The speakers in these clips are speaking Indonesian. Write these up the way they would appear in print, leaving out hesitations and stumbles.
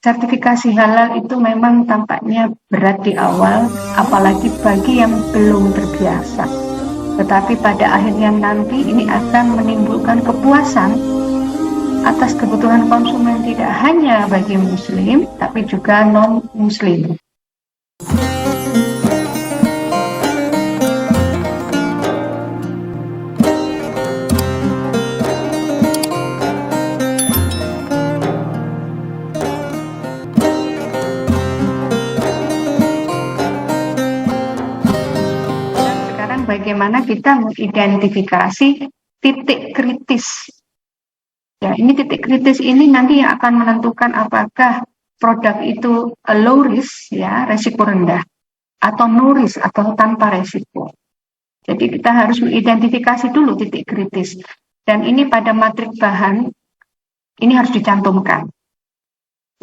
sertifikasi halal itu memang tampaknya berat di awal, apalagi bagi yang belum terbiasa. Tetapi pada akhirnya nanti ini akan menimbulkan kepuasan atas kebutuhan konsumen tidak hanya bagi muslim, tapi juga non-muslim. Bagaimana kita mengidentifikasi titik kritis. Ya, ini titik kritis ini nanti yang akan menentukan apakah produk itu low risk, ya, resiko rendah, atau no risk, atau tanpa resiko. Jadi kita harus mengidentifikasi dulu titik kritis. Dan ini pada matrik bahan, ini harus dicantumkan.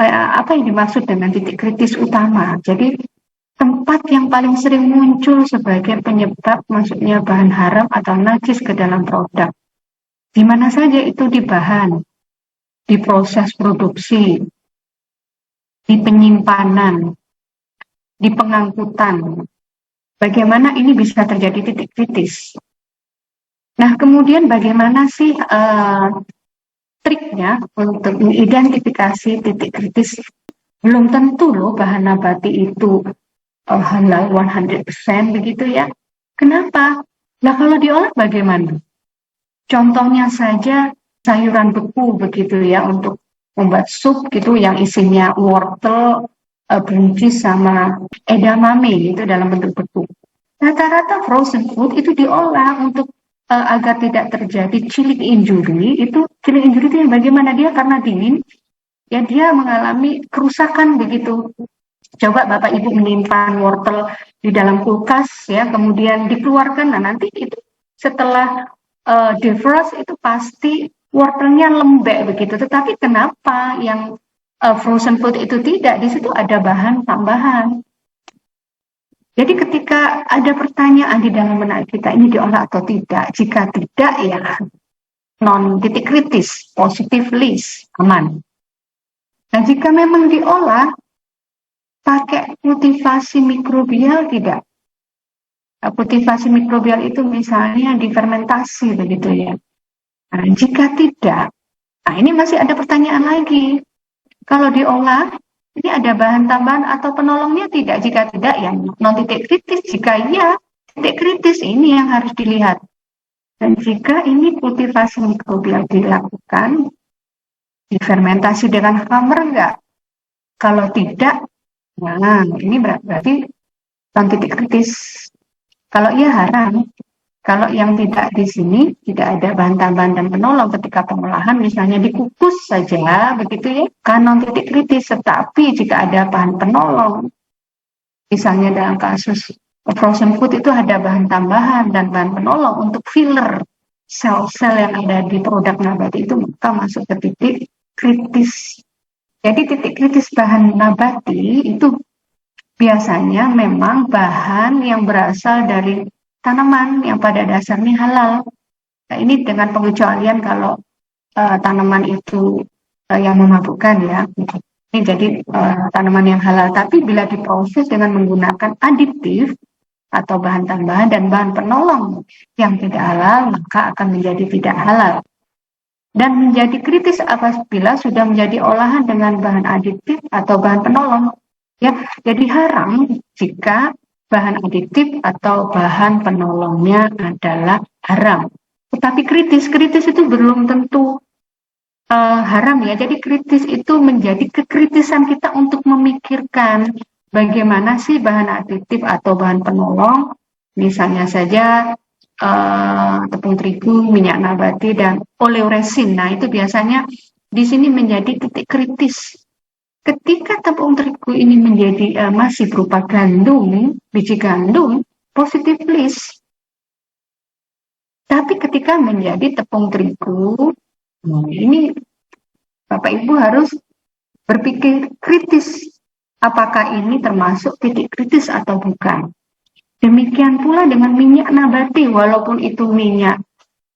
Apa yang dimaksud dengan titik kritis utama? Jadi tempat yang paling sering muncul sebagai penyebab masuknya bahan haram atau najis ke dalam produk. Di mana saja itu di bahan, di proses produksi, di penyimpanan, di pengangkutan. Bagaimana ini bisa terjadi titik kritis? Nah, kemudian bagaimana sih triknya untuk mengidentifikasi titik kritis? Belum tentu loh bahan nabati itu halal 100% begitu ya. Kenapa? Nah, kalau diolah bagaimana? Contohnya saja sayuran beku begitu ya, untuk membuat sup gitu yang isinya wortel, buncis sama edamame gitu dalam bentuk beku. Rata-rata frozen food itu diolah untuk agar tidak terjadi chilling injury. Chilling injury itu yang bagaimana? Dia karena dingin, ya dia mengalami kerusakan begitu. Coba Bapak Ibu menyimpan wortel di dalam kulkas ya, kemudian dikeluarkan, nah nanti itu setelah defrost itu pasti wortelnya lembek begitu. Tetapi kenapa yang frozen food itu tidak? Di situ ada bahan tambahan. Jadi ketika ada pertanyaan di dalam benak kita, ini diolah atau tidak? Jika tidak, ya non titik kritis, positive list, aman. Nah, jika memang diolah pakai kultivasi mikrobial, tidak. Kultivasi mikrobial itu misalnya difermentasi begitu ya. Nah, jika tidak, nah ini masih ada pertanyaan lagi. Kalau diolah, ini ada bahan tambahan atau penolongnya tidak? Jika tidak, ya non titik kritis. Jika iya, titik kritis, ini yang harus dilihat. Dan jika ini kultivasi mikrobial dilakukan, difermentasi dengan hammer enggak? Kalau tidak, nah ini berarti non titik kritis. Kalau iya haram. Kalau yang tidak di sini tidak ada bahan tambahan dan penolong ketika pengolahan, misalnya dikukus saja begitu ya, kan non titik kritis. Tetapi jika ada bahan penolong, misalnya dalam kasus frozen food itu ada bahan tambahan dan bahan penolong untuk filler sel-sel yang ada di produk nabati itu, maka masuk ke titik kritis. Jadi titik kritis bahan nabati itu biasanya memang bahan yang berasal dari tanaman yang pada dasarnya halal. Nah, ini dengan pengecualian kalau tanaman itu yang memabukkan ya. Ini jadi tanaman yang halal. Tapi bila diproses dengan menggunakan aditif atau bahan tambahan dan bahan penolong yang tidak halal, maka akan menjadi tidak halal. Dan menjadi kritis apabila sudah menjadi olahan dengan bahan aditif atau bahan penolong. Ya, jadi haram jika bahan aditif atau bahan penolongnya adalah haram. Tetapi kritis itu belum tentu haram ya. Jadi kritis itu menjadi kekritisan kita untuk memikirkan bagaimana sih bahan aditif atau bahan penolong, misalnya saja tepung terigu, minyak nabati, dan oleoresin. Nah, itu biasanya di sini menjadi titik kritis. Ketika tepung terigu ini menjadi masih berupa gandum, biji gandum, positive list. Tapi ketika menjadi tepung terigu, ini Bapak Ibu harus berpikir kritis. Apakah ini termasuk titik kritis atau bukan? Demikian pula dengan minyak nabati, walaupun itu minyak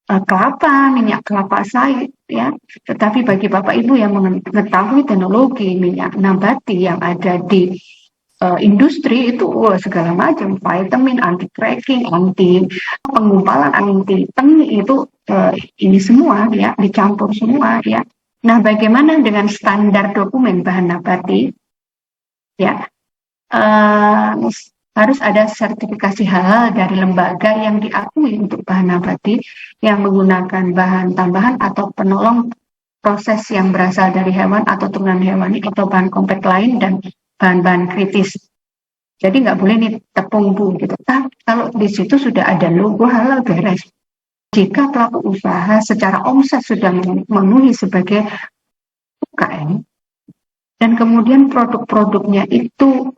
kelapa, minyak kelapa sawit ya. Tetapi bagi Bapak Ibu yang mengetahui teknologi minyak nabati yang ada di industri itu segala macam, vitamin, anti cracking, anti penggumpalan, anti teni itu ini semua ya dicampur semua ya. Nah, bagaimana dengan standar dokumen bahan nabati ya? Harus ada sertifikasi halal dari lembaga yang diakui untuk bahan nabati yang menggunakan bahan tambahan atau penolong proses yang berasal dari hewan atau turunan hewani atau bahan kompleks lain dan bahan-bahan kritis. Jadi nggak boleh nih tepung bu gitu. Tapi kalau di situ sudah ada logo halal beres. Jika pelaku usaha secara omset sudah memenuhi sebagai UKM dan kemudian produk-produknya itu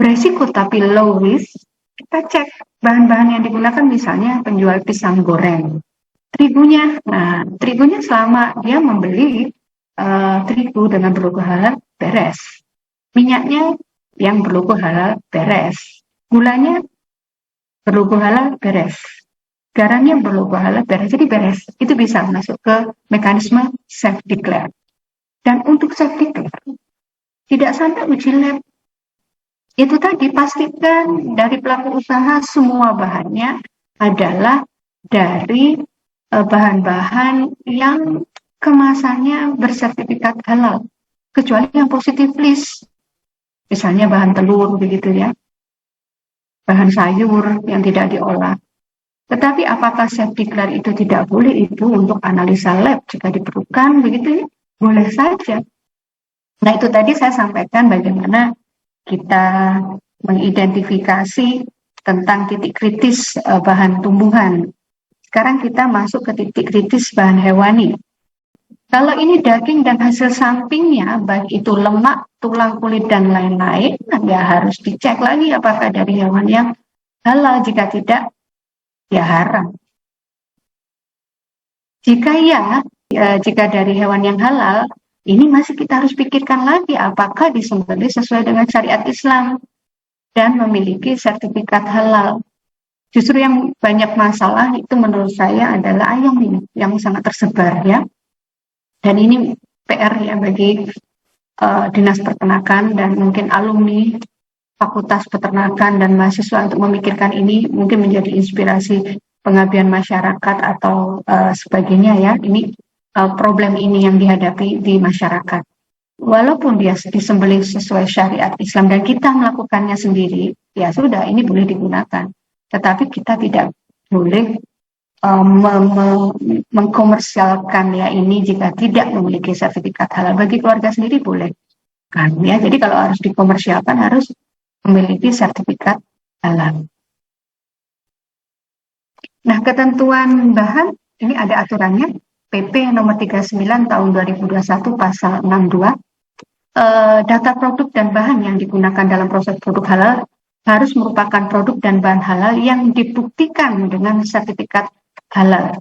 beresiko tapi low risk, kita cek bahan-bahan yang digunakan, misalnya penjual pisang goreng. Terigunya, nah terigunya selama dia membeli terigu dengan berlogo halal beres. Minyaknya yang berlogo halal beres. Gulanya berlogo halal beres. Garamnya berlogo halal beres. Jadi beres. Itu bisa masuk ke mekanisme self declare. Dan untuk self declare tidak sampai uji lab. Itu tadi pastikan dari pelaku usaha semua bahannya adalah dari bahan-bahan yang kemasannya bersertifikat halal, kecuali yang positif list, misalnya bahan telur begitu ya, bahan sayur yang tidak diolah. Tetapi apakah self declare itu tidak boleh? Itu untuk analisa lab jika diperlukan begitu ya, boleh saja. Nah itu tadi saya sampaikan bagaimana kita mengidentifikasi tentang titik kritis bahan tumbuhan. Sekarang kita masuk ke titik kritis bahan hewani. Kalau ini daging dan hasil sampingnya, baik itu lemak, tulang, kulit, dan lain-lain, ya harus dicek lagi apakah dari hewan yang halal. Jika tidak, ya haram. Jika jika dari hewan yang halal, ini masih kita harus pikirkan lagi apakah disembelih sesuai dengan syariat Islam dan memiliki sertifikat halal. Justru yang banyak masalah itu menurut saya adalah ayam ini yang sangat tersebar ya. Dan ini PR ya bagi Dinas Peternakan dan mungkin alumni Fakultas Peternakan dan mahasiswa untuk memikirkan ini, mungkin menjadi inspirasi pengabdian masyarakat atau sebagainya ya. Ini problem ini yang dihadapi di masyarakat. Walaupun dia disembelih sesuai syariat Islam dan kita melakukannya sendiri, ya sudah ini boleh digunakan. Tetapi kita tidak boleh mengkomersialkan ya ini jika tidak memiliki sertifikat halal. Bagi keluarga sendiri boleh kan ya. Jadi kalau harus dikomersialkan harus memiliki sertifikat halal. Nah, ketentuan bahan ini ada aturannya. PP nomor 39 tahun 2021 pasal 62. Data produk dan bahan yang digunakan dalam proses produk halal harus merupakan produk dan bahan halal yang dibuktikan dengan sertifikat halal.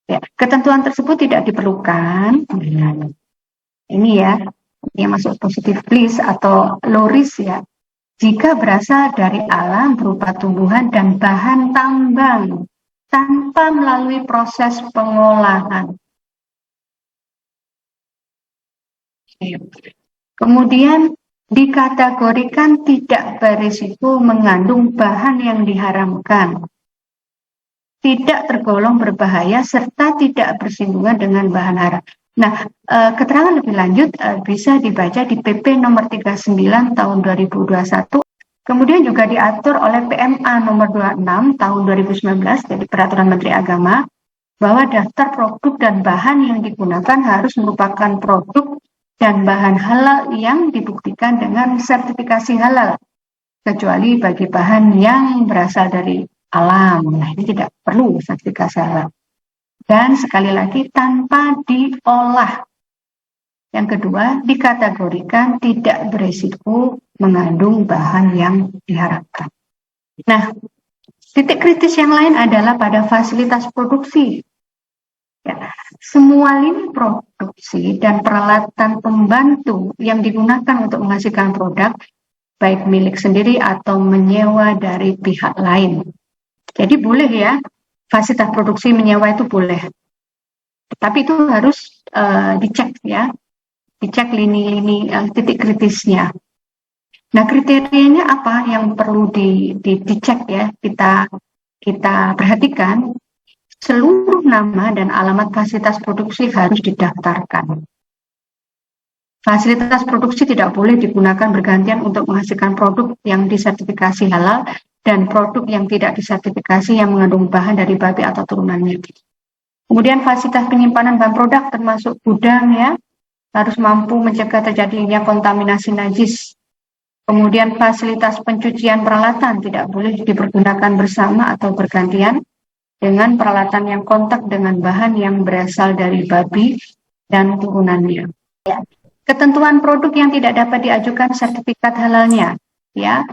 Ya, ketentuan tersebut tidak diperlukan. Ini ya, yang masuk positif list atau low risk ya. Jika berasal dari alam berupa tumbuhan dan bahan tambang tanpa melalui proses pengolahan. Kemudian dikategorikan tidak berisiko mengandung bahan yang diharamkan, tidak tergolong berbahaya, serta tidak bersinggungan dengan bahan haram. Nah, keterangan lebih lanjut bisa dibaca di PP nomor 39 tahun 2021. Kemudian juga diatur oleh PMA nomor 26 tahun 2019 dari Peraturan Menteri Agama bahwa daftar produk dan bahan yang digunakan harus merupakan produk dan bahan halal yang dibuktikan dengan sertifikasi halal, kecuali bagi bahan yang berasal dari alam. Nah, ini tidak perlu sertifikasi halal. Dan sekali lagi tanpa diolah. Yang kedua, dikategorikan tidak berisiko mengandung bahan yang diharapkan. Nah, titik kritis yang lain adalah pada fasilitas produksi. Ya, semua lini produksi dan peralatan pembantu yang digunakan untuk menghasilkan produk, baik milik sendiri atau menyewa dari pihak lain. Jadi boleh ya, fasilitas produksi menyewa itu boleh, tapi itu harus dicek ya, dicek lini-lini titik kritisnya. Nah, kriterianya apa yang perlu dicek ya, kita perhatikan. Seluruh nama dan alamat fasilitas produksi harus didaftarkan. Fasilitas produksi tidak boleh digunakan bergantian untuk menghasilkan produk yang disertifikasi halal dan produk yang tidak disertifikasi yang mengandung bahan dari babi atau turunannya. Kemudian fasilitas penyimpanan bahan produk termasuk gudang ya, harus mampu mencegah terjadinya kontaminasi najis. Kemudian fasilitas pencucian peralatan tidak boleh dipergunakan bersama atau bergantian dengan peralatan yang kontak dengan bahan yang berasal dari babi dan turunannya. Ya. Ketentuan produk yang tidak dapat diajukan sertifikat halalnya, ya.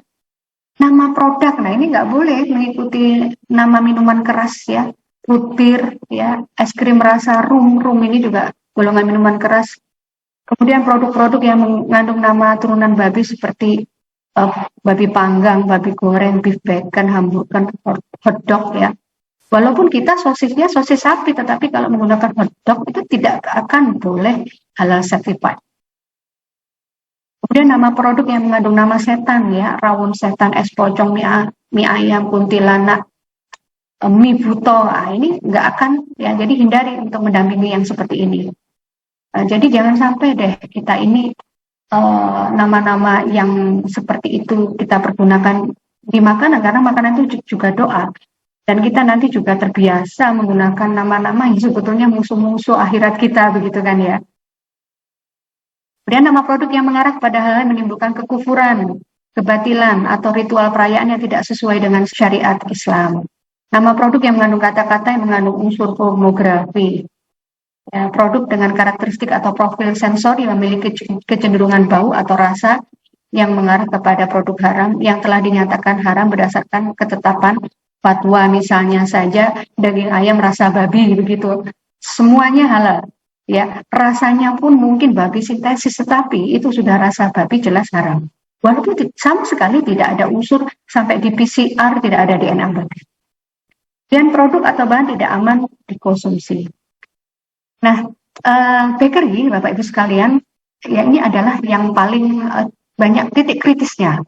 Nama produk, nah ini nggak boleh mengikuti nama minuman keras ya, root beer, ya, es krim rasa rum ini juga golongan minuman keras. Kemudian produk-produk yang mengandung nama turunan babi seperti babi panggang, babi goreng, beef bacon, hamburger, hotdog ya. Walaupun kita sosisnya sosis sapi, tetapi kalau menggunakan hotdog itu tidak akan boleh halal certified. Kemudian nama produk yang mengandung nama setan ya, rawon setan, es pocong, mie ayam, kuntilanak, mie buto, ini nggak akan ya. Jadi hindari untuk mendampingi yang seperti ini. Jadi jangan sampai deh kita ini nama-nama yang seperti itu kita pergunakan di makanan, karena makanan itu juga doa. Dan kita nanti juga terbiasa menggunakan nama-nama yang sebetulnya musuh-musuh akhirat kita, begitu kan ya. Kemudian nama produk yang mengarah pada hal yang menimbulkan kekufuran, kebatilan, atau ritual perayaan yang tidak sesuai dengan syariat Islam. Nama produk yang mengandung kata-kata yang mengandung unsur pornografi. Ya, produk dengan karakteristik atau profil sensori memiliki kecenderungan bau atau rasa yang mengarah kepada produk haram yang telah dinyatakan haram berdasarkan ketetapan fatwa, misalnya saja daging ayam rasa babi begitu, semuanya halal ya, rasanya pun mungkin babi sintesis tetapi itu sudah rasa babi, jelas haram walaupun sama sekali tidak ada unsur sampai di PCR, tidak ada DNA babi. Dan produk atau bahan tidak aman dikonsumsi. Nah, bakery Bapak Ibu sekalian ya, ini adalah yang paling banyak titik kritisnya.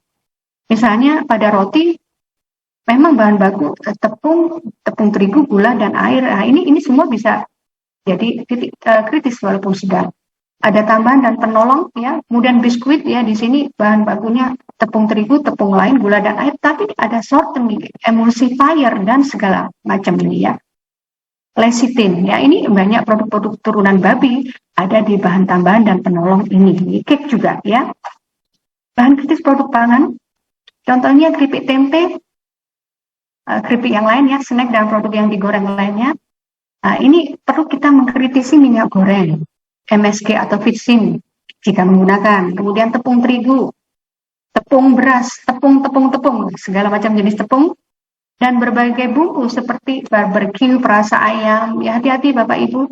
Misalnya pada roti memang bahan baku tepung terigu, gula dan air. Nah, ini semua bisa jadi titik kritis walaupun sudah ada tambahan dan penolong ya. Kemudian biskuit ya, di sini bahan bakunya tepung terigu, tepung lain, gula dan air, tapi ada shortening, emulsifier dan segala macam ini ya. Lecithin ya, ini banyak produk-produk turunan babi ada di bahan tambahan dan penolong ini. Cake juga ya. Bahan kritis produk pangan, contohnya keripik tempe, keripik yang lain ya, snack dan produk yang digoreng lainnya. Nah, ini perlu kita mengkritisi minyak goreng, MSG atau vicin jika menggunakan. Kemudian tepung terigu, tepung beras, tepung, segala macam jenis tepung, dan berbagai bumbu seperti barbecue, perasa ayam. Ya, hati-hati Bapak Ibu,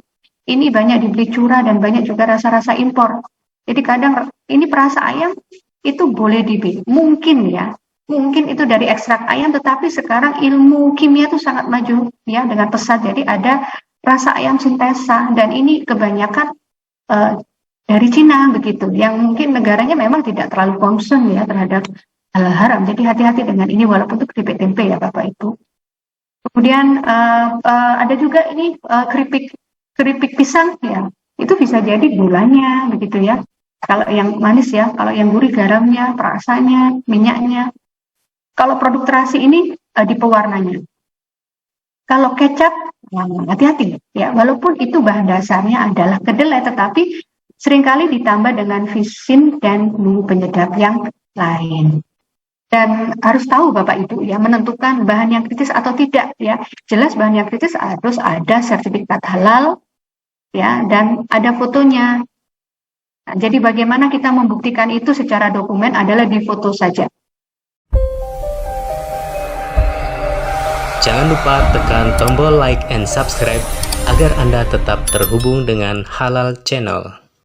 ini banyak dibeli curah dan banyak juga rasa-rasa impor. Jadi kadang ini perasa ayam itu boleh dibeli, mungkin ya. Mungkin itu dari ekstrak ayam, tetapi sekarang ilmu kimia itu sangat maju ya dengan pesat. Jadi ada rasa ayam sintesa dan ini kebanyakan dari Cina begitu, yang mungkin negaranya memang tidak terlalu concern ya terhadap hal haram. Jadi hati-hati dengan ini walaupun itu keripik tempe ya Bapak Ibu. Kemudian ada juga ini keripik pisang ya, itu bisa jadi gulanya begitu ya. Kalau yang manis ya, kalau yang gurih garamnya, perasanya, minyaknya. Kalau produk terasi ini di pewarnanya. Kalau kecap, hati-hati ya, walaupun itu bahan dasarnya adalah kedelai, tetapi seringkali ditambah dengan vicin dan bumbu penyedap yang lain. Dan harus tahu Bapak Ibu ya, menentukan bahan yang kritis atau tidak ya. Jelas bahan yang kritis harus ada sertifikat halal ya, dan ada fotonya. Nah, jadi bagaimana kita membuktikan itu secara dokumen adalah di foto saja. Jangan lupa tekan tombol like and subscribe agar Anda tetap terhubung dengan Halal Channel.